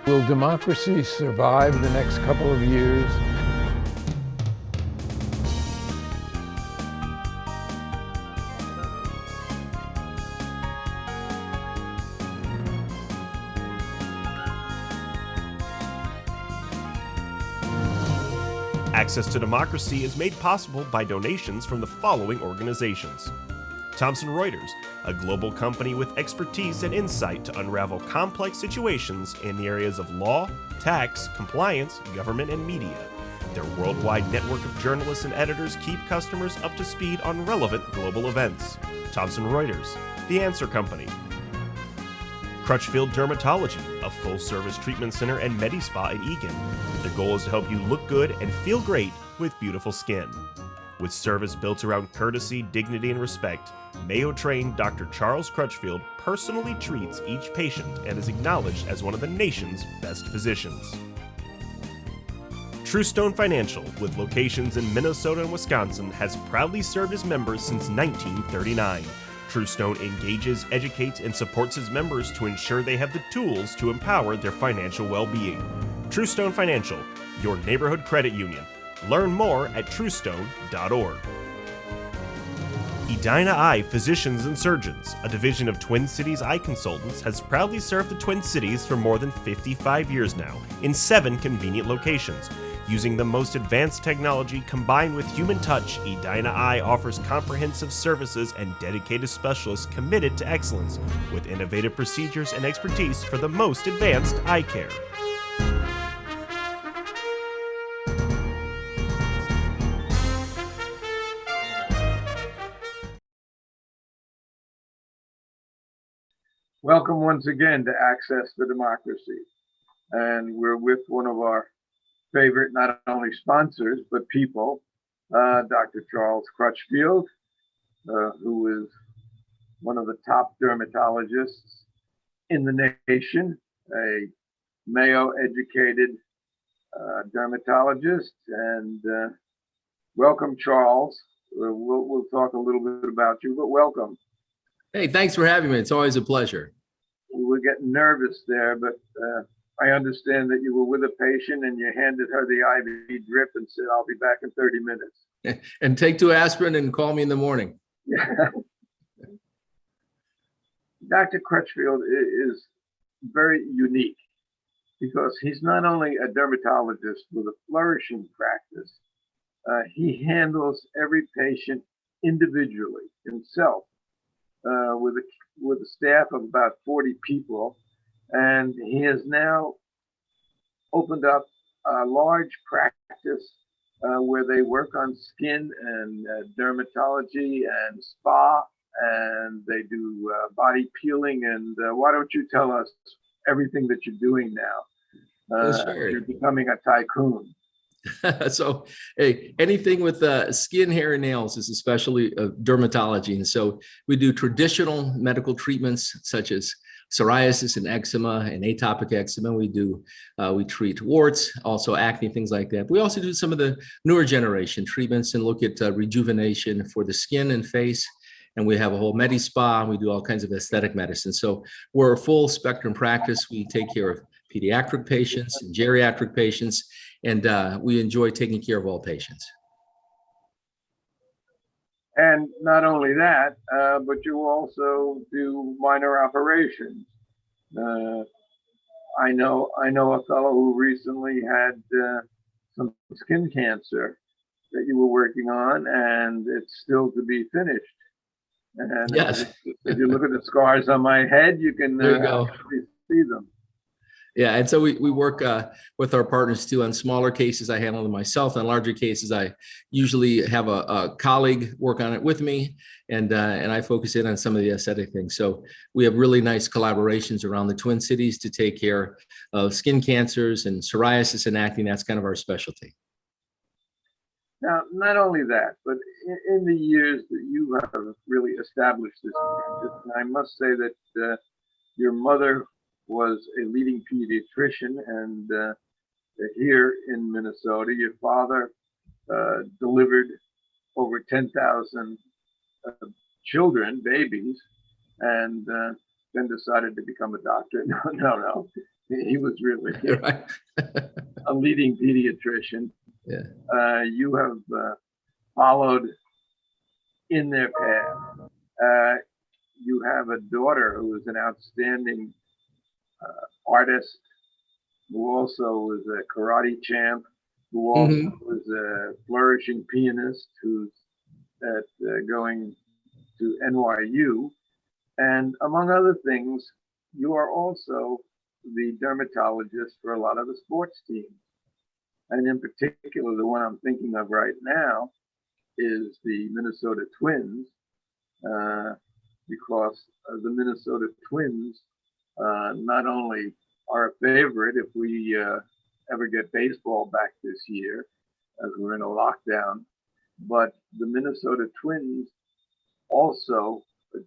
Will democracy survive the next couple of years? Access to Democracy is made possible by donations from the following organizations. Thomson Reuters, a global company with expertise and insight to unravel complex situations in the areas of law, tax, compliance, government, and media. Their worldwide network of journalists and editors keep customers up to speed on relevant global events. Thomson Reuters, The Answer Company. Crutchfield Dermatology, a full-service treatment center and Medi-Spa in Eagan. Their goal is to help you look good and feel great with beautiful skin. With service built around courtesy, dignity, and respect, Mayo-trained Dr. Charles Crutchfield personally treats each patient and is acknowledged as one of the nation's best physicians. Truestone Financial, with locations in Minnesota and Wisconsin, has proudly served its members since 1939. Truestone engages, educates, and supports its members to ensure they have the tools to empower their financial well-being. Truestone Financial, your neighborhood credit union. Learn more at truestone.org. Edina Eye Physicians and Surgeons, a division of Twin Cities Eye Consultants, has proudly served the Twin Cities for more than 55 years now, in 7 convenient locations. Using the most advanced technology combined with human touch, Edina Eye offers comprehensive services and dedicated specialists committed to excellence, with innovative procedures and expertise for the most advanced eye care. Welcome once again to Access to Democracy. And we're with one of our favorite, not only sponsors, but people, Dr. Charles Crutchfield, who is one of the top dermatologists in the nation, a Mayo-educated dermatologist. And welcome, Charles. We'll talk a little bit about you, but welcome. Hey, thanks for having me. It's always a pleasure. We were getting nervous there, but I understand that you were with a patient and you handed her the IV drip and said, I'll be back in 30 minutes. And take 2 aspirin and call me in the morning. Yeah. Dr. Crutchfield is very unique because he's not only a dermatologist with a flourishing practice, he handles every patient individually himself. With a staff of about 40 people, and he has now opened up a large practice where they work on skin and dermatology and spa, and they do body peeling. And why don't you tell us everything that you're doing now? Sure. You're becoming a tycoon. So, hey, anything with skin, hair, and nails is especially dermatology. And so we do traditional medical treatments such as psoriasis and eczema and atopic eczema. We treat warts, also acne, things like that. We also do some of the newer generation treatments and look at rejuvenation for the skin and face. And we have a whole Medi-Spa, and we do all kinds of aesthetic medicine. So we're a full spectrum practice. We take care of pediatric patients and geriatric patients, and we enjoy taking care of all patients. And not only that, but you also do minor operations. I know a fellow who recently had some skin cancer that you were working on, and it's still to be finished. And yes, if you look at the scars on my head, you can see them. Yeah, and so we work with our partners too on smaller cases. I handle them myself. On larger cases, I usually have a colleague work on it with me, and I focus in on some of the aesthetic things. So we have really nice collaborations around the Twin Cities to take care of skin cancers and psoriasis and acne. That's kind of our specialty. Now, not only that, but in the years that you have really established this practice, and I must say that your mother was a leading pediatrician, and here in Minnesota, your father delivered over 10,000 children, babies, and then decided to become a doctor. No. He was really Right. a leading pediatrician. Yeah. You have followed in their path. You have a daughter who is an outstanding artist, who also was a karate champ, who also was a flourishing pianist who's going to NYU. And among other things, you are also the dermatologist for a lot of the sports teams. And in particular, the one I'm thinking of right now is the Minnesota Twins, because the Minnesota Twins not only are a favorite if we ever get baseball back this year, as we're in a lockdown, but the Minnesota Twins also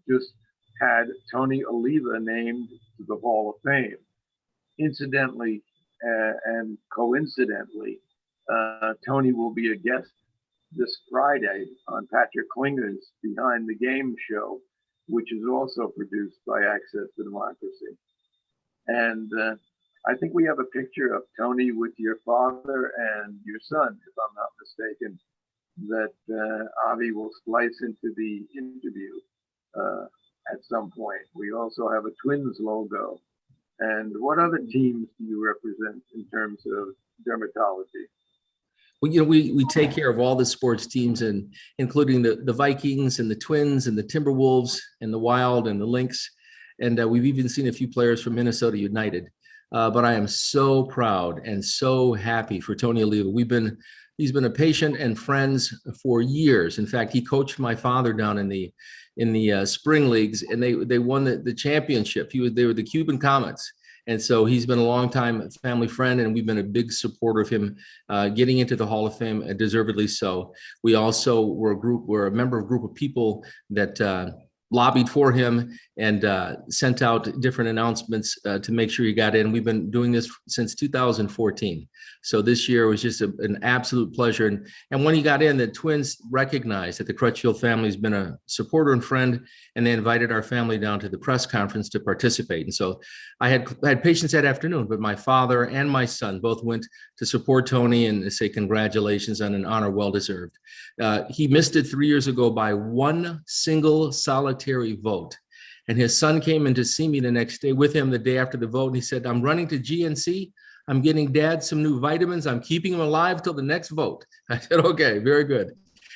just had Tony Oliva named to the Hall of Fame. Incidentally and coincidentally, Tony will be a guest this Friday on Patrick Klinger's Behind the Game show, which is also produced by Access to Democracy. And I think we have a picture of Tony with your father and your son, if I'm not mistaken, that Avi will splice into the interview at some point. We also have a Twins logo. And what other teams do you represent in terms of dermatology? Well, we take care of all the sports teams, and including the Vikings and the Twins and the Timberwolves and the Wild and the Lynx. And we've even seen a few players from Minnesota United. But I am so proud and so happy for Tony Oliva. He's been a patient and friends for years. In fact, he coached my father down in the spring leagues, and they won the championship. They were the Cuban Comets. And so he's been a longtime family friend, and we've been a big supporter of him getting into the Hall of Fame, deservedly so. We also were a member of a group of people that lobbied for him and sent out different announcements to make sure he got in. We've been doing this since 2014. So this year was just an absolute pleasure. And when he got in, the Twins recognized that the Crutchfield family has been a supporter and friend, and they invited our family down to the press conference to participate. And so I had patients that afternoon, but my father and my son both went to support Tony and to say congratulations on an honor well-deserved. He missed it 3 years ago by one single solitary vote. And his son came in to see me the next day with him the day after the vote. And he said, "I'm running to GNC. I'm getting Dad some new vitamins. I'm keeping him alive till the next vote." I said, "Okay, very good."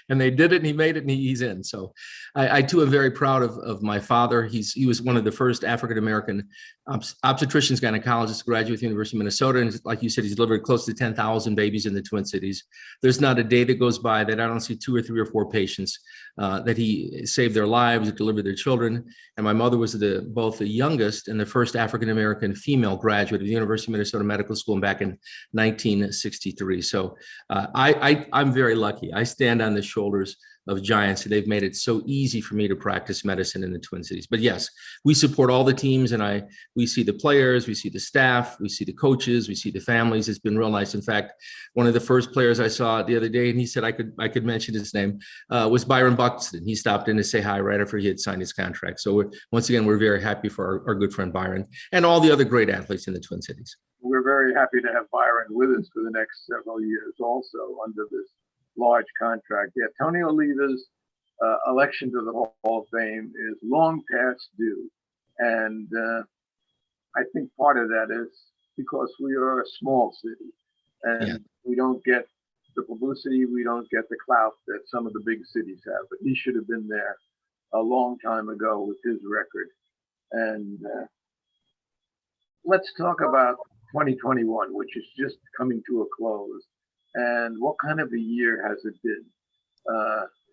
And they did it, and he made it, and he's in. So I too am very proud of my father. He was one of the first African-American obstetricians, gynecologists to graduate from the University of Minnesota. And like you said, he's delivered close to 10,000 babies in the Twin Cities. There's not a day that goes by that I don't see 2 or 3 or 4 patients that he saved their lives, delivered their children. And my mother was both the youngest and the first African-American female graduate of the University of Minnesota Medical School back in 1963. So I'm very lucky. I stand on the shoulders of giants. They've made it so easy for me to practice medicine in the Twin Cities. But yes, we support all the teams, and we see the players, we see the staff, we see the coaches, we see the families. It's been real nice. In fact, one of the first players I saw the other day, and he said I could mention his name, was Byron Buxton. He stopped in to say hi right after he had signed his contract. So once again, we're very happy for our good friend Byron and all the other great athletes in the Twin Cities. We're very happy to have Byron with us for the next several years also under this large contract. Yeah, Tony Oliva's election to the Hall of Fame is long past due. And I think part of that is because we are a small city, and we don't get the publicity, we don't get the clout that some of the big cities have. But he should have been there a long time ago with his record. And let's talk about 2021, which is just coming to a close. And what kind of a year has it been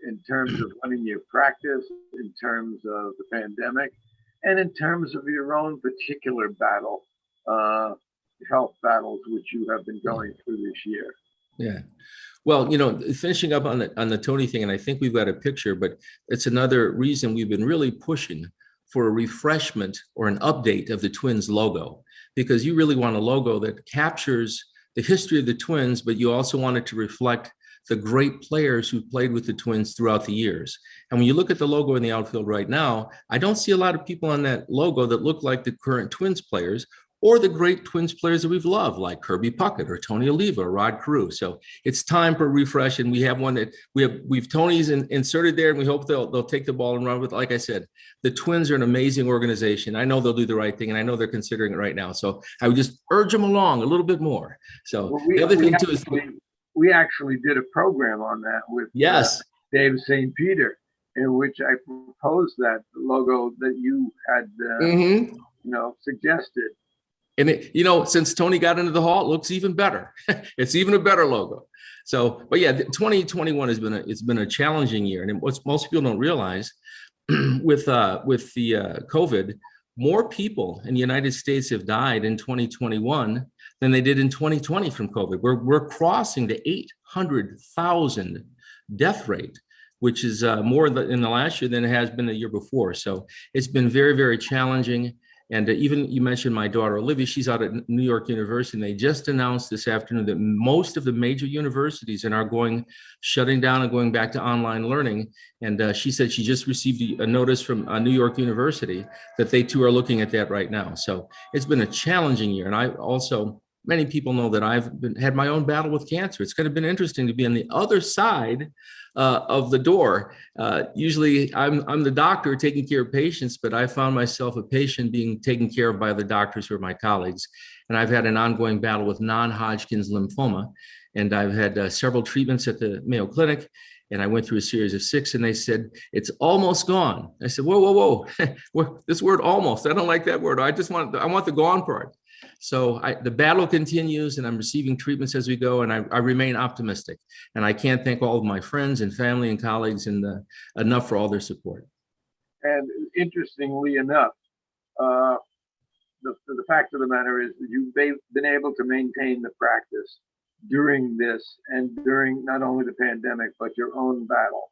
in terms of running your practice, in terms of the pandemic, and in terms of your own particular battle, health battles, which you have been going through this year? Yeah. Well, finishing up on the Tony thing, and I think we've got a picture, but it's another reason we've been really pushing for a refreshment or an update of the Twins logo, because you really want a logo that captures the history of the Twins, but you also want it to reflect the great players who played with the Twins throughout the years. And when you look at the logo in the outfield right now, I don't see a lot of people on that logo that look like the current Twins players or the great Twins players that we've loved, like Kirby Puckett or Tony Oliva or Rod Carew. So it's time for a refresh, and we have one that we've Tony's inserted there, and we hope they'll take the ball and run with it. Like I said, the Twins are an amazing organization. I know they'll do the right thing, and I know they're considering it right now. So I would just urge them along a little bit more. So Well, the other thing too is we actually did a program on that with yes. Dave St. Peter, in which I proposed that logo that you had suggested. And since Tony got into the Hall, it looks even better. It's even a better logo. So, but yeah, 2021 it's been a challenging year, and what most people don't realize with the COVID, more people in the United States have died in 2021 than they did in 2020 from COVID. We're crossing the 800,000 death rate, which is more in the last year than it has been the year before. So it's been very, very challenging. And even you mentioned my daughter, Olivia, she's out at New York University, and they just announced this afternoon that most of the major universities are shutting down and going back to online learning. And she said she just received a notice from New York University that they too are looking at that right now. So it's been a challenging year. And many people know that I've had my own battle with cancer. It's kind of been interesting to be on the other side of the door. Usually I'm the doctor taking care of patients, but I found myself a patient being taken care of by the doctors who are my colleagues. And I've had an ongoing battle with non-Hodgkin's lymphoma. And I've had several treatments at the Mayo Clinic. And I went through a series of 6, and they said, it's almost gone. I said, whoa. This word almost, I don't like that word. I want the gone part. So the battle continues, and I'm receiving treatments as we go, and I remain optimistic. And I can't thank all of my friends and family and colleagues enough for all their support. And interestingly enough, the fact of the matter is that you've been able to maintain the practice during this and during not only the pandemic, but your own battle.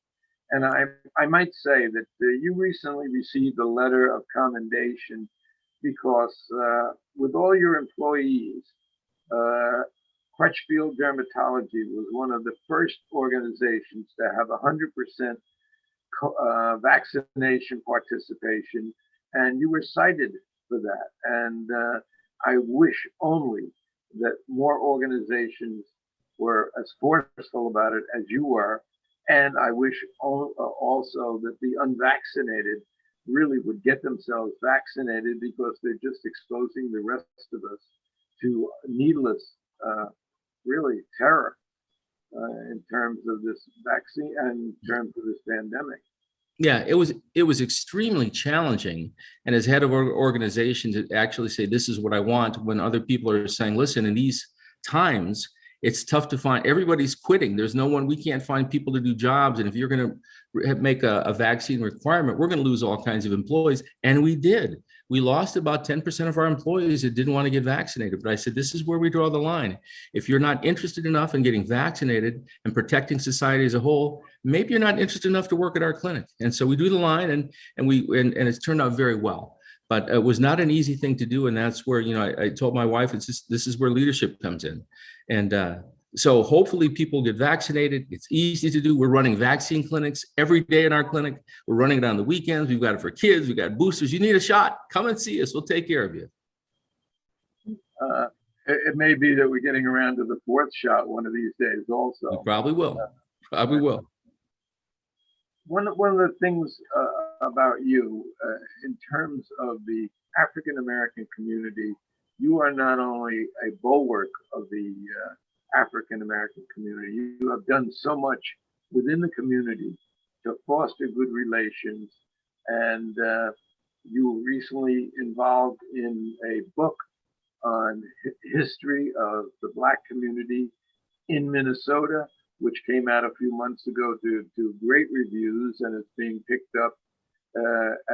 And I might say that you recently received a letter of commendation because with all your employees, Crutchfield Dermatology was one of the first organizations to have 100% vaccination participation, and you were cited for that. And I wish only that more organizations were as forceful about it as you were. And I wish also that the unvaccinated really would get themselves vaccinated, because they're just exposing the rest of us to needless, really terror in terms of this vaccine and in terms of this pandemic. Yeah, it was extremely challenging. And as head of our organization to actually say, this is what I want, when other people are saying, listen, in these times, it's tough to find, everybody's quitting. There's no one, we can't find people to do jobs. And if you're going to make a vaccine requirement, we're going to lose all kinds of employees. And we did. We lost about 10% of our employees that didn't want to get vaccinated. But I said, this is where we draw the line. If you're not interested enough in getting vaccinated and protecting society as a whole, maybe you're not interested enough to work at our clinic. And so we do the line, and it's turned out very well. But it was not an easy thing to do. And that's where, I told my wife, this is where leadership comes in. And so hopefully people get vaccinated. It's easy to do. We're running vaccine clinics every day in our clinic. We're running it on the weekends. We've got it for kids. We've got boosters. You need a shot, come and see us. We'll take care of you. It may be that we're getting around to the 4th shot one of these days also. We probably will. Probably will. One of the things about you in terms of the African-American community, you are not only a bulwark of the African-American community, you have done so much within the community to foster good relations. And you were recently involved in a book on history of the Black community in Minnesota, which came out a few months ago to great reviews, and it's being picked up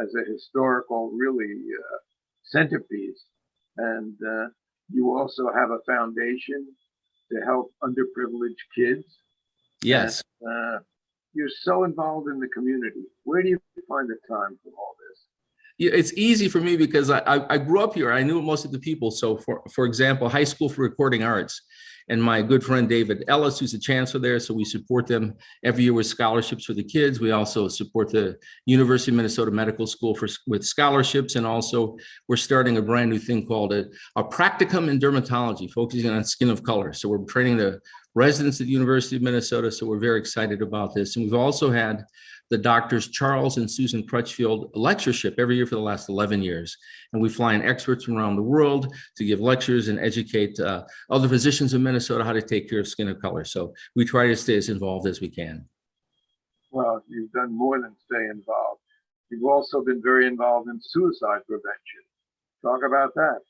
as a historical, really, centerpiece. And you also have a foundation to help underprivileged kids. Yes. And, you're so involved in the community. Where do you find the time for all this? Yeah, it's easy for me because I grew up here. I knew most of the people. So for example, High School for Recording Arts and my good friend David Ellis, who's the chancellor there. So we support them every year with scholarships for the kids. We also support the University of Minnesota Medical School with scholarships. And also we're starting a brand new thing called a practicum in dermatology, focusing on skin of color. So we're training the residents at the University of Minnesota. So we're very excited about this. And we've also had the doctors Charles and Susan Crutchfield lectureship every year for the last 11 years. And we fly in experts from around the world to give lectures and educate other physicians in Minnesota how to take care of skin of color. So we try to stay as involved as we can. Well, you've done more than stay involved. You've also been very involved in suicide prevention. Talk about that.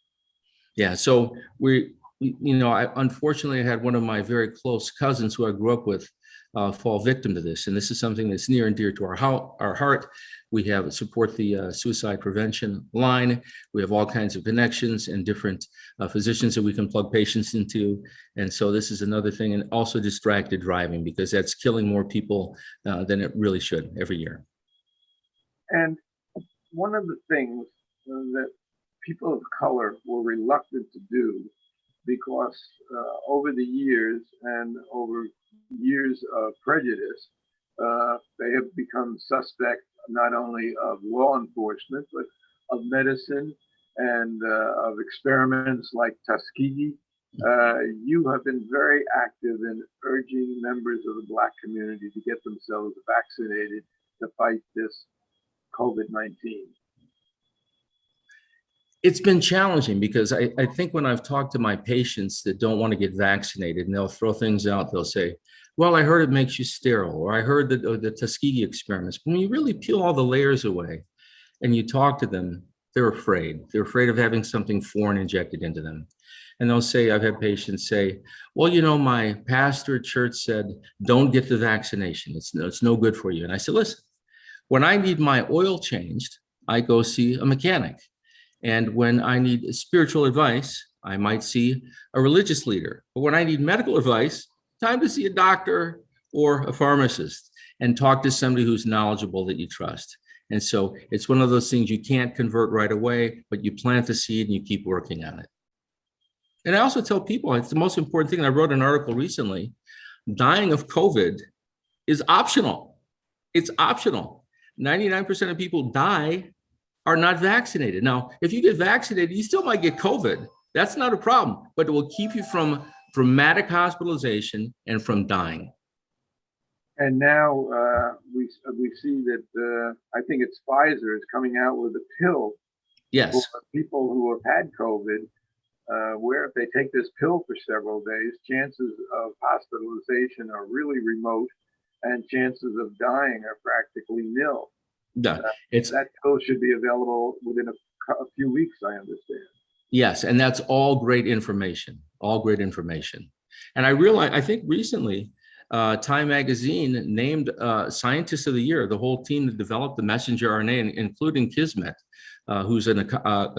Yeah, so I unfortunately had one of my very close cousins who I grew up with fall victim to this. And this is something that's near and dear to our heart. We have support the suicide prevention line. We have all kinds of connections and different physicians that we can plug patients into. And so this is another thing, and also distracted driving, because that's killing more people than it really should every year. And one of the things that people of color were reluctant to do, because over the years and over years of prejudice, they have become suspect not only of law enforcement, but of medicine and of experiments like Tuskegee. You have been very active in urging members of the Black community to get themselves vaccinated to fight this COVID-19. It's been challenging, because I think when I've talked to my patients that don't want to get vaccinated, and they'll throw things out, they'll say, well, I heard it makes you sterile, or I heard the Tuskegee experiments. When you really peel all the layers away and you talk to them, they're afraid. They're afraid of having something foreign injected into them. And they'll say, I've had patients say, well, my pastor at church said, don't get the vaccination. It's no good for you. And I said, listen, when I need my oil changed, I go see a mechanic. And when I need spiritual advice, I might see a religious leader. But when I need medical advice, time to see a doctor or a pharmacist and talk to somebody who's knowledgeable that you trust. And so it's one of those things you can't convert right away, but you plant the seed and you keep working on it. And I also tell people, it's the most important thing. I wrote an article recently, dying of COVID is optional. It's optional. 99% of people die are not vaccinated. Now, if you get vaccinated, you still might get COVID. That's not a problem, but it will keep you from dramatic hospitalization and from dying. And now we see that I think it's Pfizer is coming out with a pill Yes. for people who have had COVID, where if they take this pill for several days, chances of hospitalization are really remote, and chances of dying are practically nil. Yeah, that pill should be available within a few weeks, I understand. Yes, and that's all great information, all great information. And I think recently, Time Magazine named Scientist of the Year, the whole team that developed the messenger RNA, including Kismet, who's a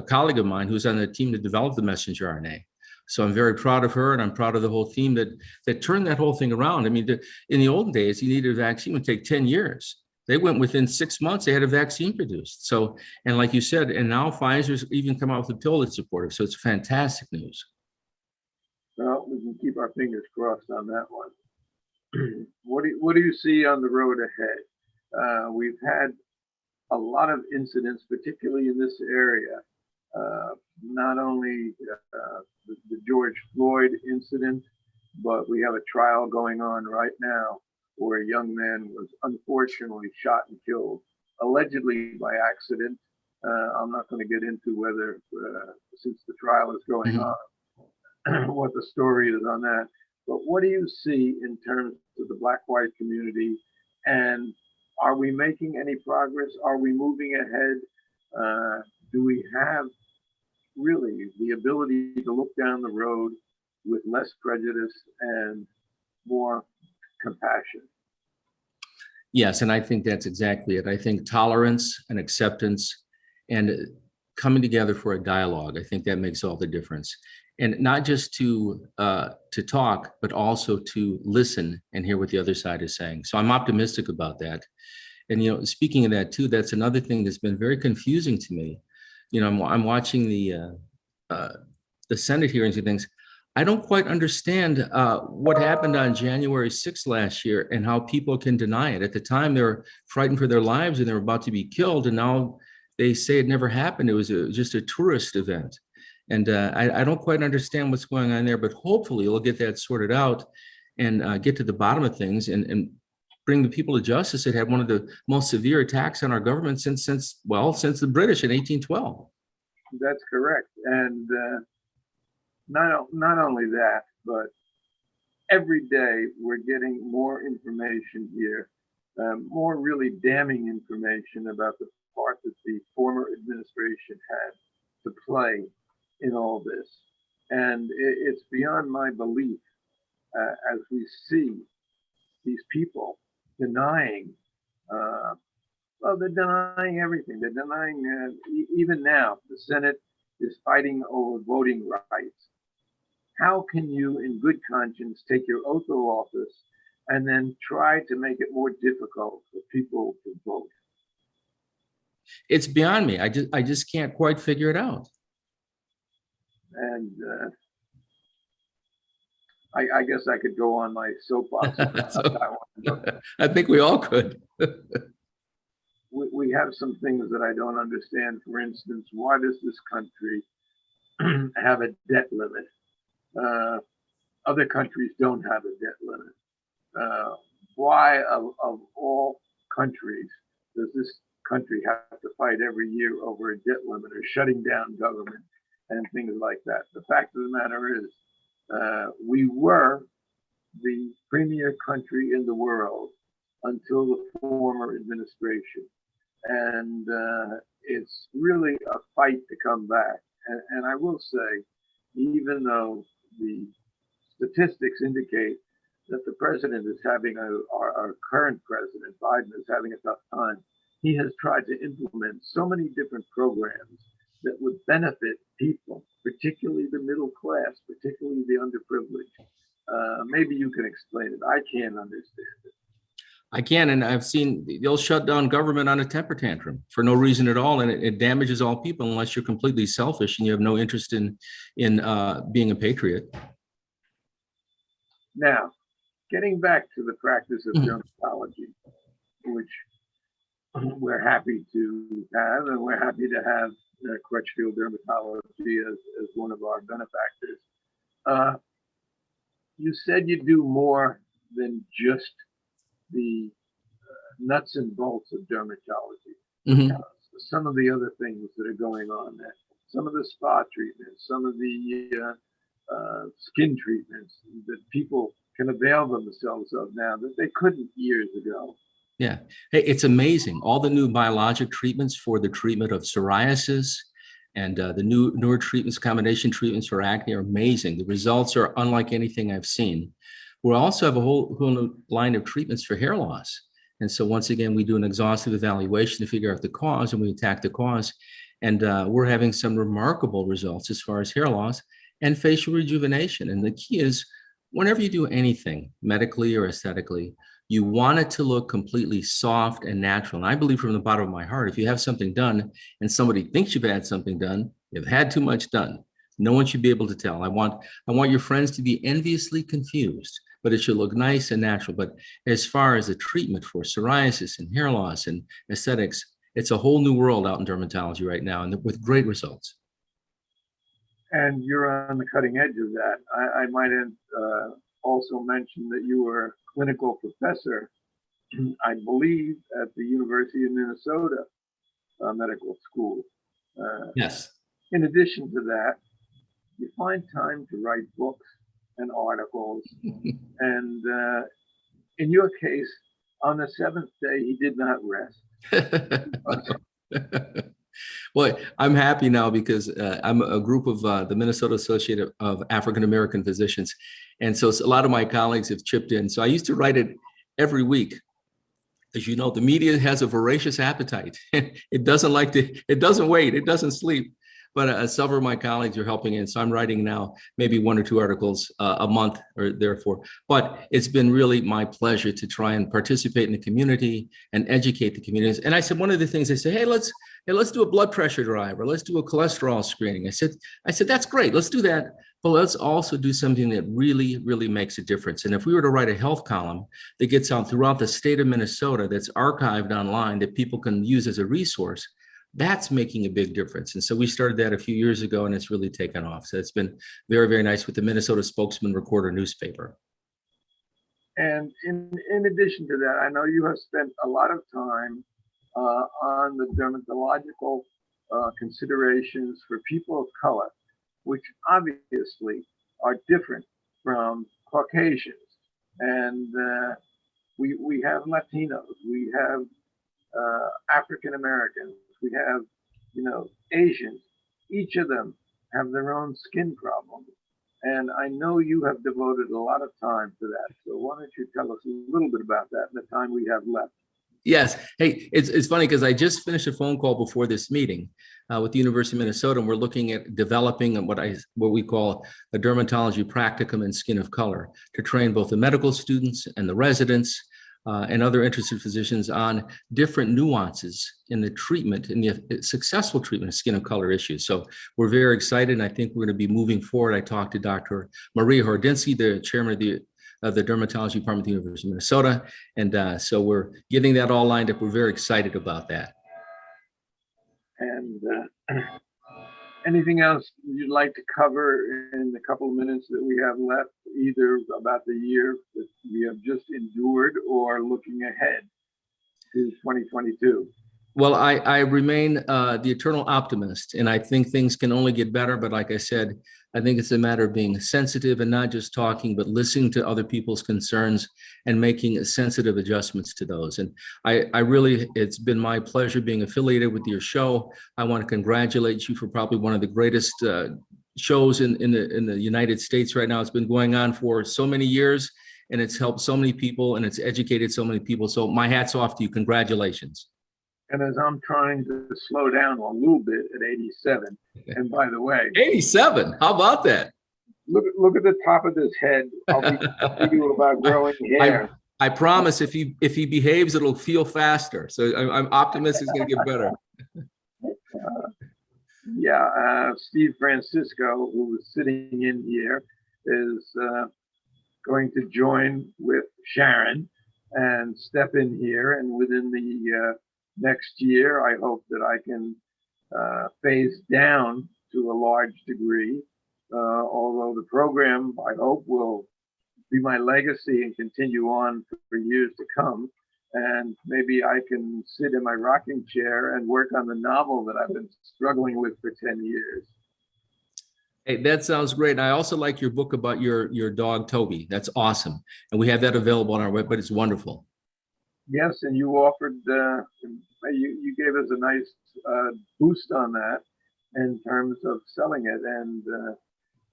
colleague of mine who's on the team that developed the messenger RNA. So I'm very proud of her, and I'm proud of the whole team that turned that whole thing around. I mean, in the old days, you needed a vaccine, it would take 10 years. They went within 6 months, they had a vaccine produced. So, and like you said, and now Pfizer's even come out with a pill that's supportive. So it's fantastic news. Well, we can keep our fingers crossed on that one. What do you see on the road ahead? We've had a lot of incidents, particularly in this area. Not only the George Floyd incident, but we have a trial going on right now where a young man was unfortunately shot and killed, allegedly by accident. I'm not going to get into whether, since the trial is going on, what the story is on that. But what do you see in terms of the Black-white community? And are we making any progress? Are we moving ahead? Do we have really the ability to look down the road with less prejudice and more compassion? Yes, and I think that's exactly it. I think tolerance and acceptance and coming together for a dialogue, I think that makes all the difference. And not just to talk, but also to listen and hear what the other side is saying. So I'm optimistic about that. And speaking of that too, that's another thing that's been very confusing to me. I'm watching the Senate hearings and things. I don't quite understand what happened on January 6th last year and how people can deny it. At the time, they were frightened for their lives and they were about to be killed. And now they say it never happened. It was just a tourist event. And I don't quite understand what's going on there, but hopefully we'll get that sorted out and get to the bottom of things and bring the people to justice that had one of the most severe attacks on our government since the British in 1812. That's correct. And not only that, but every day we're getting more information here, more really damning information about the part that the former administration had to play in all this. And it's beyond my belief as we see these people denying, they're denying everything. They're denying, even now, the Senate is fighting over voting rights. How can you, in good conscience, take your oath of office and then try to make it more difficult for people to vote? It's beyond me. I just can't quite figure it out. And I guess I could go on my soapbox about that one. I think we all could. We have some things that I don't understand. For instance, why does this country have a debt limit? Other countries don't have a debt limit. Why, of all countries, does this country have to fight every year over a debt limit or shutting down government and things like that? The fact of the matter is, we were the premier country in the world until the former administration. And it's really a fight to come back. And I will say, even though the statistics indicate that the president is having, our current president, Biden, is having a tough time, he has tried to implement so many different programs that would benefit people, particularly the middle class, particularly the underprivileged. Maybe you can explain it. I can't understand it. I can, and I've seen they'll shut down government on a temper tantrum for no reason at all, and it damages all people unless you're completely selfish and you have no interest in being a patriot. Now, getting back to the practice of dermatology, which we're happy to have, and we're happy to have Crutchfield Dermatology as one of our benefactors. You said you do more than just the nuts and bolts of dermatology. Some of the other things that are going on there, some of the spa treatments, some of the skin treatments that people can avail themselves of now that they couldn't years ago. Yeah, hey, it's amazing. All the new biologic treatments for the treatment of psoriasis and the newer treatments, combination treatments for acne are amazing. The results are unlike anything I've seen. We also have a whole new line of treatments for hair loss. And so once again, we do an exhaustive evaluation to figure out the cause, and we attack the cause. And we're having some remarkable results as far as hair loss and facial rejuvenation. And the key is, whenever you do anything medically or aesthetically, you want it to look completely soft and natural. And I believe from the bottom of my heart, if you have something done and somebody thinks you've had something done, you've had too much done. No one should be able to tell. I want your friends to be enviously confused, but it should look nice and natural. But as far as the treatment for psoriasis and hair loss and aesthetics, it's a whole new world out in dermatology right now, and with great results. And you're on the cutting edge of that. I might also mention that you were a clinical professor, I believe, at the University of Minnesota Medical School. Yes. In addition to that, you find time to write books and articles. And in your case, on the seventh day, he did not rest. Well, I'm happy now because I'm a group of the Minnesota Association of African American Physicians. And so a lot of my colleagues have chipped in. So I used to write it every week. As you know, the media has a voracious appetite. It doesn't wait, it doesn't sleep. but several of my colleagues are helping in. So I'm writing now maybe 1 or 2 articles a month or therefore. But it's been really my pleasure to try and participate in the community and educate the communities. And I said, one of the things they say, hey, let's do a blood pressure drive, or let's do a cholesterol screening. I said, that's great. Let's do that. But let's also do something that really, really makes a difference. And if we were to write a health column that gets out throughout the state of Minnesota, that's archived online, that people can use as a resource, that's making a big difference. And so we started that a few years ago, and it's really taken off. So it's been very, very nice with the Minnesota Spokesman Recorder newspaper. And in addition to that, I know you have spent a lot of time on the dermatological considerations for people of color, which obviously are different from Caucasians. And we have Latinos, we have African Americans, we have, Asians. Each of them have their own skin problems. And I know you have devoted a lot of time to that. So why don't you tell us a little bit about that in the time we have left? Yes. Hey, it's funny because I just finished a phone call before this meeting with the University of Minnesota, and we're looking at developing what we call a dermatology practicum in skin of color to train both the medical students and the residents and other interested physicians on different nuances in the treatment, in the successful treatment of skin of color issues. So we're very excited, and I think we're going to be moving forward. I talked to Dr. Maria Hordinsky, the chairman of the Dermatology Department at the University of Minnesota. And so we're getting that all lined up. We're very excited about that. And anything else you'd like to cover in the couple of minutes that we have left, either about the year that we have just endured or looking ahead to 2022? Well, I remain the eternal optimist, and I think things can only get better. But like I said, I think it's a matter of being sensitive and not just talking, but listening to other people's concerns and making sensitive adjustments to those. And I really, it's been my pleasure being affiliated with your show. I want to congratulate you for probably one of the greatest shows in the United States right now. It's been going on for so many years, and it's helped so many people, and it's educated so many people. So my hat's off to you. Congratulations. And as I'm trying to slow down a little bit at 87, and by the way, 87, how about that? Look at the top of this head. I'll be telling you about growing hair. I promise if he behaves, it'll feel faster. So I'm optimistic it's going to get better. Steve Francisco, who was sitting in here, is going to join with Sharon and step in here, and within the next year, I hope that I can phase down to a large degree, although the program, I hope, will be my legacy and continue on for years to come. And maybe I can sit in my rocking chair and work on the novel that I've been struggling with for 10 years. Hey, that sounds great. I also like your book about your dog, Toby. That's awesome. And we have that available on our web, but it's wonderful. Yes, and you offered, you gave us a nice boost on that in terms of selling it, and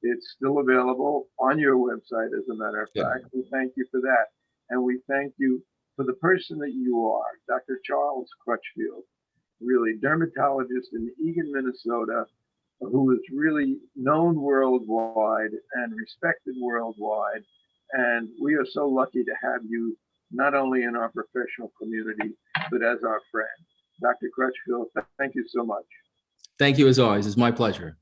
it's still available on your website, as a matter of fact. We thank you for that, and we thank you for the person that you are, Dr. Charles Crutchfield, really dermatologist in Eagan, Minnesota, who is really known worldwide and respected worldwide, and we are so lucky to have you not only in our professional community, but as our friend. Dr. Crutchfield, thank you so much. Thank you as always. It's my pleasure.